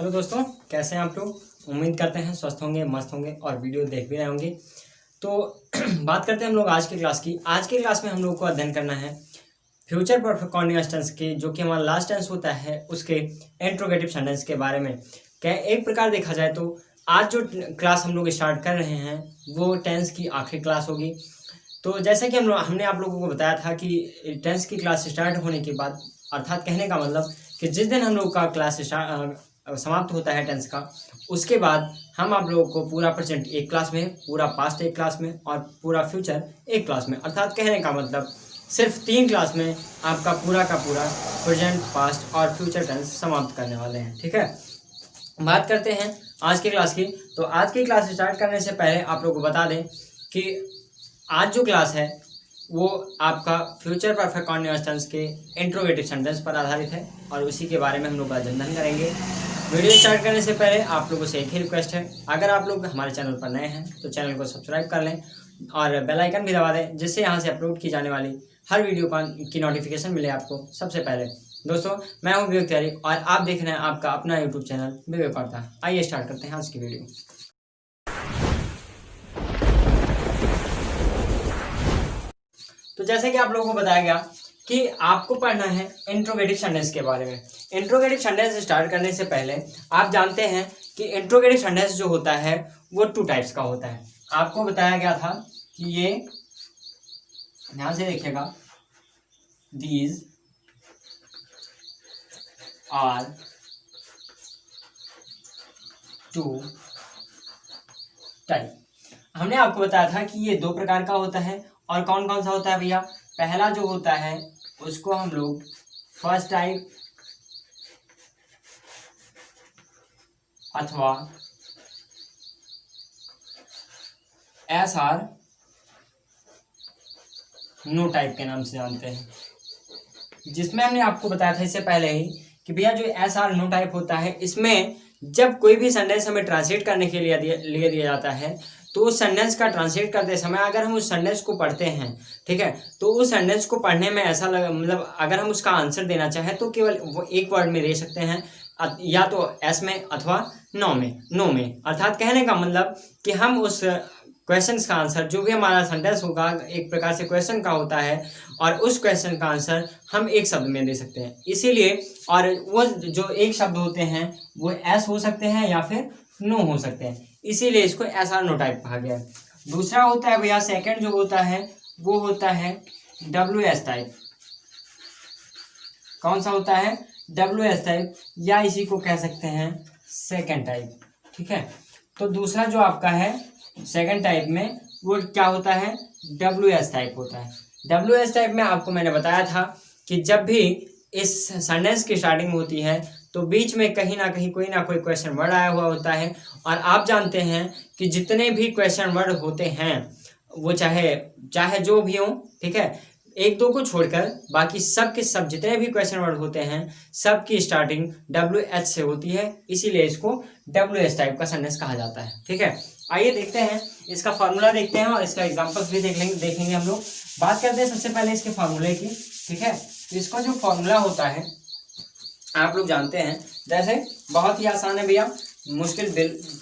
Hello दोस्तों, कैसे हैं आप लोग। उम्मीद करते हैं स्वस्थ होंगे, मस्त होंगे और वीडियो देख भी रहे होंगे। तो बात करते हैं हम लोग आज की क्लास की। आज की क्लास में हम लोग को अध्ययन करना है फ्यूचर परफेक्ट कॉन्टिन्यूअस टेंस के, जो कि हमारा लास्ट टेंस होता है, उसके इंट्रोगेटिव सेंटेंस के बारे में। क्या एक प्रकार देखा जाए तो आज जो क्लास हम लोग स्टार्ट कर रहे हैं वो टेंस की आखिरी क्लास होगी। तो जैसे कि हमने आप लोगों को बताया था कि टेंस की क्लास स्टार्ट होने के बाद, अर्थात कहने का मतलब कि जिस दिन हम लोग का क्लास समाप्त होता है टेंस का, उसके बाद हम आप लोगों को पूरा प्रेजेंट एक क्लास में, पूरा पास्ट एक क्लास में और पूरा फ्यूचर एक क्लास में, अर्थात कहने का मतलब सिर्फ 3 क्लास में आपका पूरा का पूरा प्रेजेंट, पास्ट और फ्यूचर टेंस समाप्त करने वाले हैं। ठीक है, बात करते हैं आज की क्लास की। तो आज की क्लास स्टार्ट करने से पहले आप लोगों को बता दें कि आज जो क्लास है वो आपका फ्यूचर परफेक्ट कॉन्टिन्यूअस टेंस के इंट्रोगेटिव सेंटेंस पर आधारित है और उसी के बारे में हम लोग अध्ययन करेंगे। वीडियो स्टार्ट करने से पहले आप लोगों से एक ही रिक्वेस्ट है, अगर आप लोग हमारे चैनल पर नए हैं तो चैनल को सब्सक्राइब कर लें और बेल आइकन भी दबा दें, जिससे यहाँ से अपलोड की जाने वाली हर वीडियो की नोटिफिकेशन मिले आपको सबसे पहले। दोस्तों, मैं हूँ विवेक तिवारी और आप देख रहे हैं आपका अपना यूट्यूब चैनल विवेक वार्ता। आइए स्टार्ट करते हैं आज की वीडियो। तो जैसे कि आप लोगों को बताया गया कि आपको पढ़ना है इंट्रोगेटिव सेंटेंस के बारे में। इंट्रोगेटिव सेंटेंस स्टार्ट करने से पहले आप जानते हैं कि इंट्रोगेटिव सेंटेंस जो होता है वो 2 टाइप्स का होता है। आपको बताया गया था कि ये ध्यान से देखिएगा, दीज आर 2 टाइप। हमने आपको बताया था कि ये 2 प्रकार का होता है। और कौन कौन सा होता है भैया? पहला जो होता है उसको हम लोग फर्स्ट टाइप अथवा SR नो टाइप के नाम से जानते हैं, जिसमें हमने आपको बताया था इससे पहले ही कि भैया जो SR नो टाइप होता है, इसमें जब कोई भी सेंटेंस हमें ट्रांसलेट करने के लिए दिया जाता है तो उस सेंटेंस का ट्रांसलेट करते समय अगर हम उस सेंटेंस को पढ़ते हैं, ठीक है, तो उस सेंटेंस को पढ़ने में ऐसा लगा, मतलब अगर हम उसका आंसर देना चाहें तो केवल वो एक वर्ड में दे सकते हैं, या तो एस में अथवा नो में। अर्थात कहने का मतलब कि हम उस क्वेश्चन का आंसर, जो भी हमारा सेंटेंस होगा एक प्रकार से क्वेश्चन का होता है, और उस क्वेश्चन का आंसर हम एक शब्द में दे सकते हैं। इसीलिए, और वो जो एक शब्द होते हैं वो एस हो सकते हैं या फिर नो हो सकते हैं, इसीलिए इसको SR नो टाइप कहा गया है। दूसरा होता है भैया, सेकंड जो होता है वो होता है WS टाइप। कौन सा होता है? WS टाइप, या इसी को कह सकते हैं सेकंड टाइप। ठीक है, तो दूसरा जो आपका है सेकंड टाइप में वो क्या होता है? WS टाइप होता है। WS टाइप में आपको मैंने बताया था कि जब भी इस सेंटेंस की स्टार्टिंग होती है तो बीच में कहीं ना कहीं कोई ना कोई क्वेश्चन वर्ड आया हुआ होता है। और आप जानते हैं कि जितने भी क्वेश्चन वर्ड होते हैं वो चाहे जो भी हो, ठीक है, 1-2 को छोड़कर बाकी सब के सब जितने भी क्वेश्चन वर्ड होते हैं सब की स्टार्टिंग WH से होती है, इसीलिए इसको WS टाइप का सेंटेंस कहा जाता है। ठीक है, आइए देखते हैं इसका फार्मूला, देखते हैं और इसका एग्जांपल्स भी देखेंगे हम लोग। बात करते हैं सबसे पहले इसके फार्मूले की। ठीक है, तो इसका जो फार्मूला होता है आप लोग जानते हैं, जैसे बहुत ही आसान है भैया, मुश्किल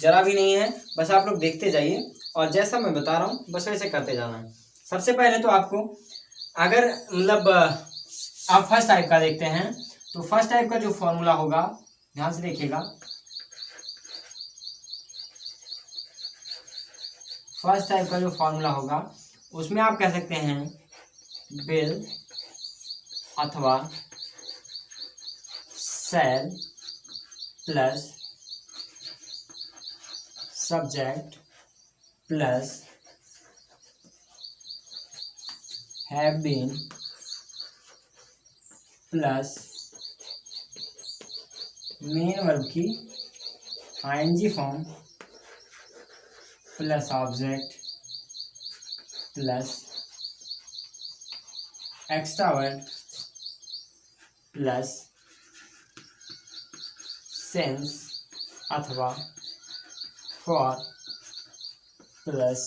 जरा भी नहीं है, बस आप लोग देखते जाइए और जैसा मैं बता रहा हूँ बस वैसे करते जाना है। सबसे पहले तो आपको, अगर मतलब आप फर्स्ट टाइप का देखते हैं तो फर्स्ट टाइप का जो फॉर्मूला होगा, ध्यान से देखिएगा, फर्स्ट टाइप का जो फॉर्मूला होगा उसमें आप कह सकते हैं विल अथवा shall plus subject plus have been plus main verb की ING form plus object plus extra word plus since अथवा फॉर प्लस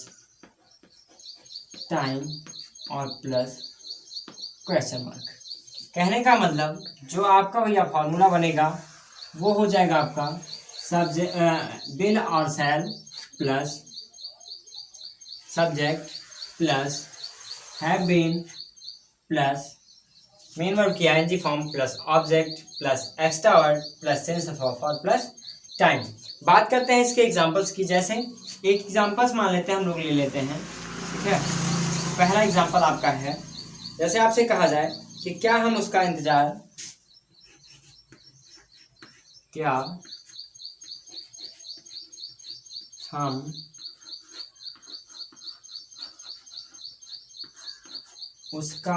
टाइम और प्लस क्वेश्चन मार्क। कहने का मतलब जो आपका भैया फॉर्मूला बनेगा वो हो जाएगा आपका सब्जेक्ट विल और shall plus subject plus have been plus main verb की ING form plus object plus extra word plus sense of और प्लस टाइम। बात करते हैं इसके एग्जांपल्स की। जैसे एक एग्जांपल्स मान लेते हैं, हम लोग ले लेते हैं, ठीक है। पहला एग्जांपल आपका है, जैसे आपसे कहा जाए कि क्या हम उसका इंतजार क्या हम उसका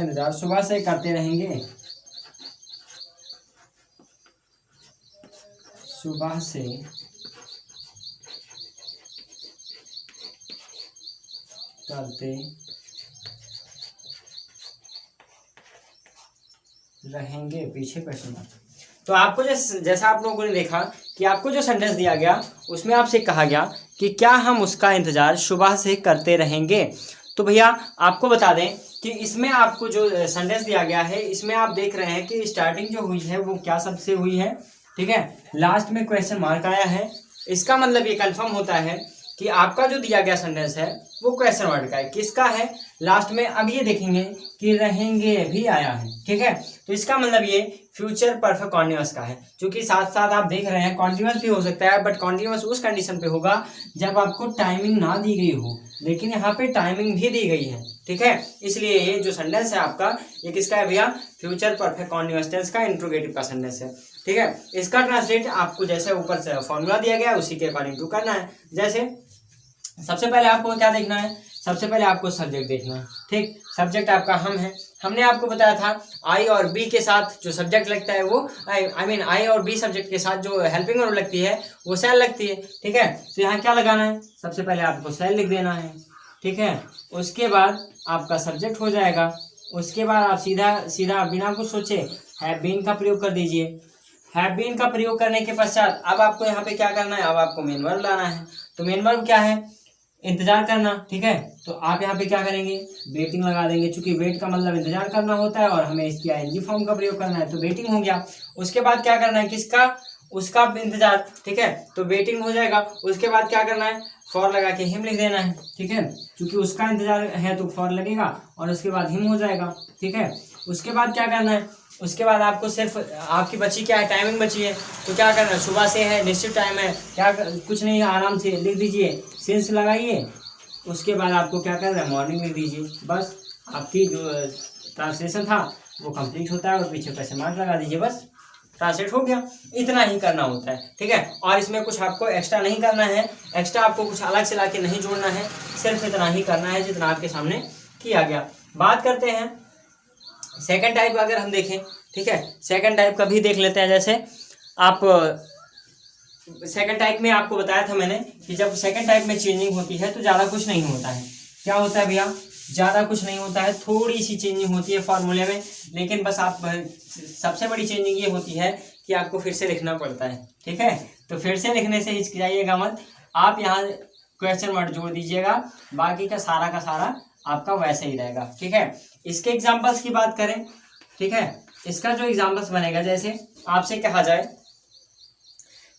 इंतजार सुबह से करते रहेंगे? सुबह से करते रहेंगे, पीछे क्वेश्चन मार्क। तो आपको जैसा आप लोगों ने देखा कि आपको जो सेंटेंस दिया गया उसमें आपसे कहा गया कि क्या हम उसका इंतजार सुबह से करते रहेंगे। तो भैया आपको बता दें कि इसमें आपको जो सेंटेंस दिया गया है इसमें आप देख रहे हैं कि स्टार्टिंग जो हुई है वो क्या शब्द से हुई है, ठीक है। लास्ट में क्वेश्चन मार्क आया है। इसका मतलब ये कंफर्म होता है कि आपका जो दिया गया सेंटेंस है वो क्वेश्चन वर्ड का है। किसका है? लास्ट में अब ये देखेंगे कि रहेंगे भी आया है, ठीक है। तो इसका मतलब ये फ्यूचर परफेक्ट कॉन्टिन्यूअस का है, जो कि साथ साथ आप देख रहे हैं कॉन्टिन्यूअस भी हो सकता है, बट कॉन्टिन्यूअस उस कंडीशन पे होगा जब आपको टाइमिंग ना दी गई हो, लेकिन यहाँ पे टाइमिंग भी दी गई है, ठीक है। इसलिए ये जो सेंटेंस है आपका, ये किसका है भैया? फ्यूचर परफेक्ट कॉन्टिन्यूअस टेंस का इंट्रोगेटिव का सेंटेंस है, ठीक है। इसका ट्रांसलेट आपको जैसे ऊपर से फॉर्मूला दिया गया है उसी के अकॉर्डिंग टू करना है। जैसे सबसे पहले आपको क्या देखना है? सबसे पहले आपको सब्जेक्ट देखना है, ठीक। सब्जेक्ट आपका हम है। हमने आपको बताया था आई और बी के साथ जो सब्जेक्ट लगता है वो आई और बी सब्जेक्ट के साथ जो हेल्पिंग वर्ब लगती है वो शैल लगती है, ठीक है। तो यहाँ क्या लगाना है? सबसे पहले आपको शैल लिख देना है, ठीक है। उसके बाद आपका सब्जेक्ट हो जाएगा। उसके बाद आप सीधा सीधा बिना कुछ सोचे हैव बीन का प्रयोग कर दीजिए। हैव बीन का प्रयोग करने के पश्चात अब आपको यहाँ पे क्या करना है? अब आपको मेन वर्ब लाना है। तो मेन वर्ब क्या है? इंतजार करना, ठीक है। तो आप यहाँ पे क्या करेंगे? वेटिंग लगा देंगे, क्योंकि वेट का मतलब इंतजार करना होता है और हमें इसकी आईएनजी फॉर्म का प्रयोग करना है, तो वेटिंग हो गया। उसके बाद क्या करना है? किसका? उसका इंतजार, ठीक है। तो वेटिंग हो जाएगा। उसके बाद क्या करना है? फॉर लगा के हिम लिख देना है, ठीक है, क्योंकि उसका इंतजार है तो फॉर लगेगा और उसके बाद हिम हो जाएगा, ठीक है। उसके बाद क्या करना है? उसके बाद आपको सिर्फ आपकी बची क्या है? टाइमिंग बची है, तो क्या करना है? सुबह से है, निश्चित टाइम है, क्या कुछ नहीं, आराम से लिख दीजिए, सेंस लगाइए। उसके बाद आपको क्या करना है? मॉर्निंग लिख दीजिए। बस आपकी जो ट्रांसलेशन था वो कंप्लीट होता है और पीछे क्वेश्चन मार्क लगा दीजिए, बस ट्रांसलेट हो गया। इतना ही करना होता है, ठीक है। और इसमें कुछ आपको एक्स्ट्रा नहीं करना है, एक्स्ट्रा आपको कुछ अलग से लाके नहीं जोड़ना है, सिर्फ इतना ही करना है जितना आपके सामने किया गया। बात करते हैं सेकंड टाइप अगर हम देखें, ठीक है, सेकंड टाइप का भी देख लेते हैं। जैसे आप सेकंड टाइप में आपको बताया था मैंने कि जब सेकंड टाइप में चेंजिंग होती है तो ज़्यादा कुछ नहीं होता है। क्या होता है भैया? ज़्यादा कुछ नहीं होता है, थोड़ी सी चेंजिंग होती है फॉर्मूले में, लेकिन बस आप सबसे बड़ी चेंजिंग ये होती है कि आपको फिर से लिखना पड़ता है, ठीक है। तो फिर से लिखने से हिचकिचाइएगा मत, आप यहाँ क्वेश्चन वर्ड जोड़ दीजिएगा, बाकी का सारा आपका वैसे ही रहेगा, ठीक है। इसके एग्जाम्पल्स की बात करें, ठीक है, इसका जो एग्जाम्पल्स बनेगा, जैसे आपसे कहा जाए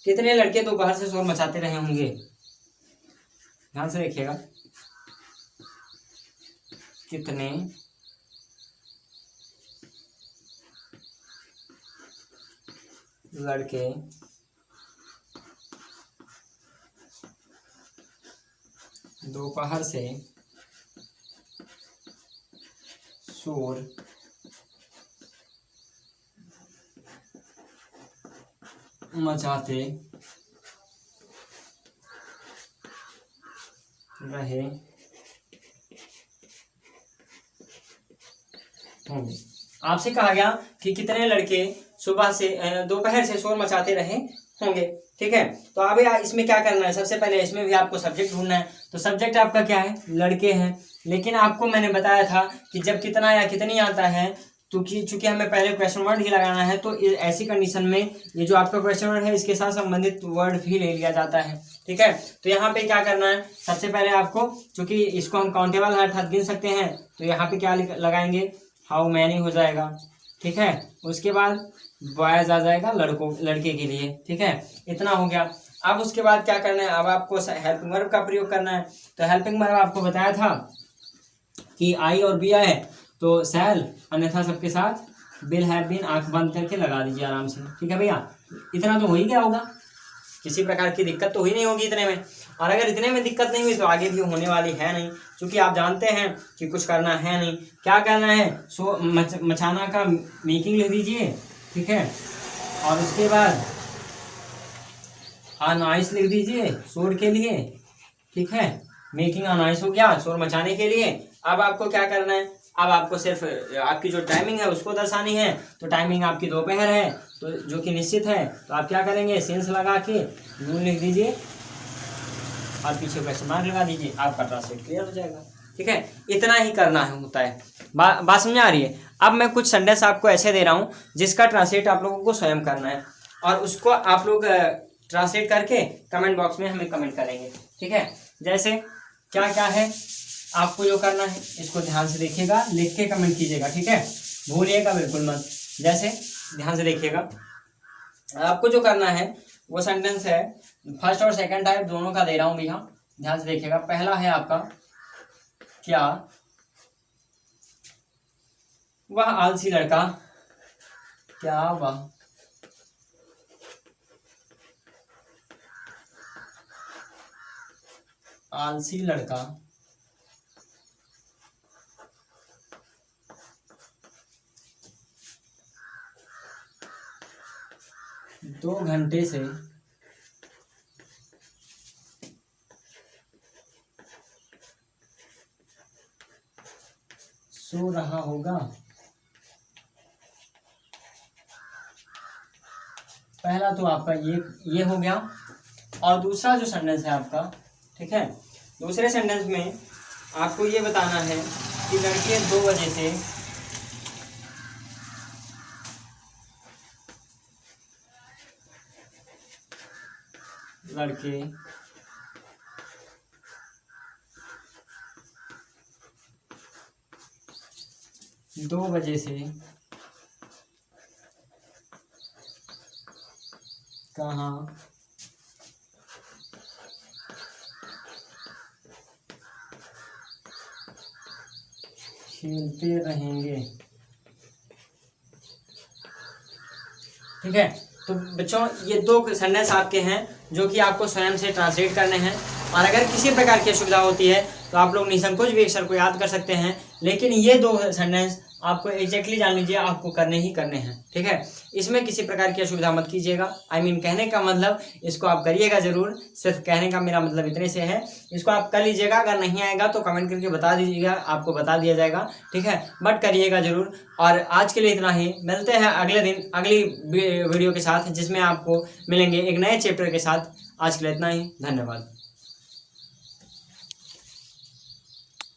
कितने लड़के दोपहर से शोर मचाते रहे होंगे? ध्यान से देखिएगा, कितने लड़के दोपहर से शोर मचाते रहे होंगे। आपसे कहा गया कि कितने लड़के सुबह से दोपहर से शोर मचाते रहे होंगे, ठीक है। तो अब इसमें क्या करना है? सबसे पहले इसमें भी आपको सब्जेक्ट ढूंढना है। तो सब्जेक्ट आपका क्या है? लड़के हैं। लेकिन आपको मैंने बताया था कि जब कितना या कितनी आता है तो चूंकि हमें पहले क्वेश्चन वर्ड ही लगाना है, तो ऐसी कंडीशन में ये जो आपका क्वेश्चन वर्ड है इसके साथ संबंधित वर्ड भी ले लिया जाता है, ठीक है। तो यहाँ पे क्या करना है, सबसे पहले आपको, चूंकि इसको हम काउंटेबल है अर्थात गिन सकते हैं, तो यहाँ पे क्या लगाएंगे, हाउ मैनी हो जाएगा, ठीक है। उसके बाद बॉयज आ जाएगा, लड़के के लिए, ठीक है। इतना हो गया। अब उसके बाद क्या करना है, अब आपको हेल्पिंग वर्ब का प्रयोग करना है। तो हेल्पिंग वर्ब आपको बताया था कि आई और बी आए तो शैल, अन्यथा सबके साथ विल हैव बीन, आंख बंद करके लगा दीजिए आराम से, ठीक है भैया। इतना तो हो ही गया होगा, किसी प्रकार की दिक्कत तो हुई नहीं होगी इतने में। और अगर इतने में दिक्कत नहीं हुई तो आगे भी होने वाली है नहीं, क्योंकि आप जानते हैं कि कुछ करना है नहीं। क्या करना है, सो मचाना का मेकिंग लिख दीजिए, ठीक है। और उसके बाद अनॉइस लिख दीजिए शोर के लिए, ठीक है। मेकिंग अनॉइस हो गया, शोर मचाने के लिए। अब आपको क्या करना है, अब आपको सिर्फ आपकी जो टाइमिंग है उसको दर्शानी है। तो टाइमिंग आपकी दोपहर है, तो जो कि निश्चित है, तो आप क्या करेंगे, सेंस लगा के नून लिख दीजिए और पीछे क्वेश्चन मार्क लगा दीजिए, आपका ट्रांसलेट क्लियर हो जाएगा, ठीक है। इतना ही करना है होता है। बात समझ आ रही है। अब मैं कुछ सेंटेंस आपको ऐसे दे रहा हूँ जिसका ट्रांसलेट आप लोगों को स्वयं करना है, और उसको आप लोग ट्रांसलेट करके कमेंट बॉक्स में हमें कमेंट करेंगे, ठीक है। जैसे क्या क्या है आपको जो करना है, इसको ध्यान से देखिएगा, लिख के कमेंट कीजिएगा, ठीक है, भूलिएगा बिल्कुल मत। जैसे ध्यान से देखिएगा, आपको जो करना है वो सेंटेंस है, फर्स्ट और सेकंड टाइप दोनों का दे रहा हूं भैया, ध्यान से देखिएगा। पहला है आपका, क्या वह आलसी लड़का, क्या वह आलसी लड़का दो घंटे से सो रहा होगा। पहला तो आपका ये हो गया। और दूसरा जो सेंटेंस है आपका, ठीक है, दूसरे सेंटेंस में आपको ये बताना है कि लड़के 2 बजे से लड़के 2 बजे से कहाँ खेलते रहेंगे, ठीक है। तो बच्चों ये 2 सेंटेंस आपके हैं जो कि आपको स्वयं से ट्रांसलेट करने हैं। और अगर किसी प्रकार की असुविधा होती है तो आप लोग निसंकोच भी अक्षर को याद कर सकते हैं, लेकिन ये 2 सेंटेंस आपको एग्जैक्टली जान लीजिए आपको करने ही करने हैं, ठीक है। इसमें किसी प्रकार की असुविधा मत कीजिएगा। कहने का मतलब इसको आप करिएगा जरूर, सिर्फ कहने का मेरा मतलब इतने से है। इसको आप कर लीजिएगा, अगर नहीं आएगा तो कमेंट करके बता दीजिएगा, आपको बता दिया जाएगा, ठीक है। बट करिएगा जरूर। और आज के लिए इतना ही, मिलते हैं अगले दिन अगली वीडियो के साथ, जिसमें आपको मिलेंगे एक नए चैप्टर के साथ। आज के लिए इतना ही, धन्यवाद।